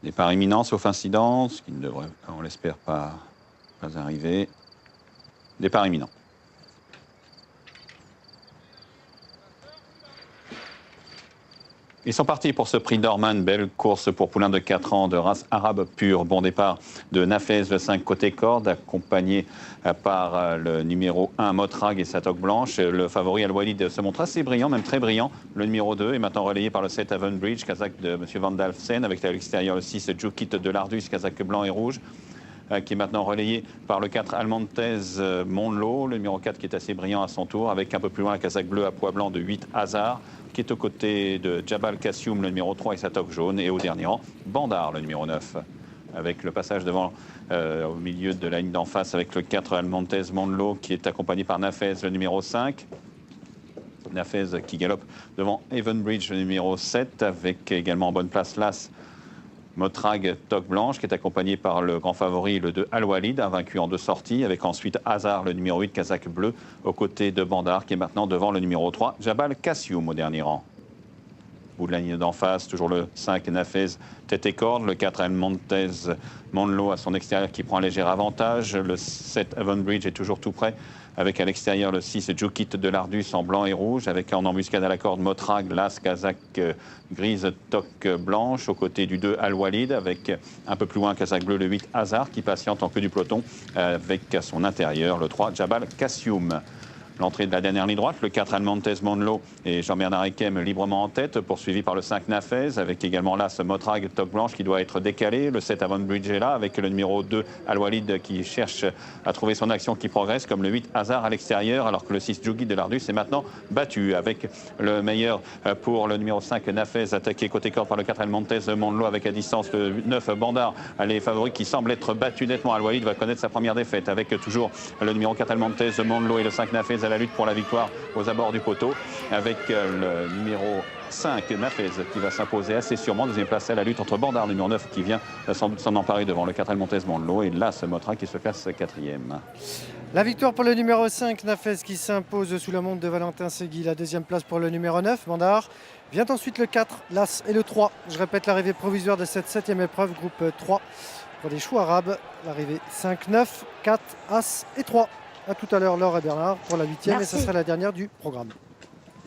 Départ imminent, sauf incident, ce qui ne devrait, on l'espère, pas arriver. Départ imminent. Ils sont partis pour ce prix Dorman, belle course pour poulain de 4 ans de race arabe pure. Bon départ de Nafez, le 5 côté corde, accompagné par le numéro 1 Motrag et sa toque blanche. Le favori Al-Walid se montre assez brillant, même très brillant. Le numéro 2 est maintenant relayé par le 7 Avonbridge, Kazakh de M. Van Dalfsen, avec à l'extérieur le 6 Jukit de l'Ardus, Kazakh blanc et rouge, qui est maintenant relayé par le 4 Almontes Monlo, le numéro 4 qui est assez brillant à son tour, avec un peu plus loin un Kazakh bleu à pois blanc de 8 Hazard, qui est aux côtés de Jabal Kassioum, le numéro 3 et sa toque jaune, et au dernier rang, Bandar, le numéro 9, avec le passage devant au milieu de la ligne d'en face avec le 4 Almontes Monlo, qui est accompagné par Nafez, le numéro 5. Nafez qui galope devant Avonbridge, le numéro 7, avec également en bonne place l'As Motrag toque blanche, qui est accompagné par le grand favori, le 2 Al-Walid, vaincu en 2 sorties, avec ensuite Hazard, le numéro 8, Kazakh bleu, aux côtés de Bandar, qui est maintenant devant le numéro 3, Jabal Kassioum au dernier rang. Bout de la ligne d'en face, toujours le 5 Nafez, tête et corde, le 4 Almontes Monlo à son extérieur qui prend un léger avantage, le 7 Avonbridge est toujours tout près, avec à l'extérieur le 6 Jukit de l'Ardus en blanc et rouge, avec en embuscade à la corde Motrag, l'As Kazakh grise toque blanche, aux côtés du 2 Al-Walid, avec un peu plus loin Kazakh bleu le 8 Hazard qui patiente en queue du peloton, avec à son intérieur le 3 Jabal Kassioum. L'entrée de la dernière ligne droite, le 4 Almontes Monlo et Jean-Bernard Ekem librement en tête, poursuivi par le 5 Nafez, avec également là ce Motrag toque blanche qui doit être décalé. Le 7 Avonbridge est là, avec le numéro 2 Al-Walid qui cherche à trouver son action, qui progresse, comme le 8 Hazard à l'extérieur, alors que le 6 Jugit de l'Ardus est maintenant battu, avec le meilleur pour le numéro 5 Nafez, attaqué côté corde par le 4 Almontes Monlo, avec à distance le 9 Bandar, les favoris qui semblent être battus nettement. Al-Walid va connaître sa première défaite, avec toujours le numéro 4 Almontes Monlo et le 5 Nafez à la lutte pour la victoire aux abords du poteau, avec le numéro 5 Nafez qui va s'imposer assez sûrement. Deuxième place à la lutte entre Bandar, numéro 9, qui vient s'en emparer devant le 4 Almontes Monlo, et là ce Motra qui se classe 4e. La victoire pour le numéro 5 Nafez qui s'impose sous la montre de Valentin Segui. La deuxième place pour le numéro 9 Bandar. Vient ensuite le 4, l'As et le 3. Je répète l'arrivée provisoire de cette 7e épreuve, groupe 3 pour les choux arabes. L'arrivée 5, 9, 4, As et 3. A tout à l'heure, Laure et Bernard, pour la 8e, et ce sera la dernière du programme.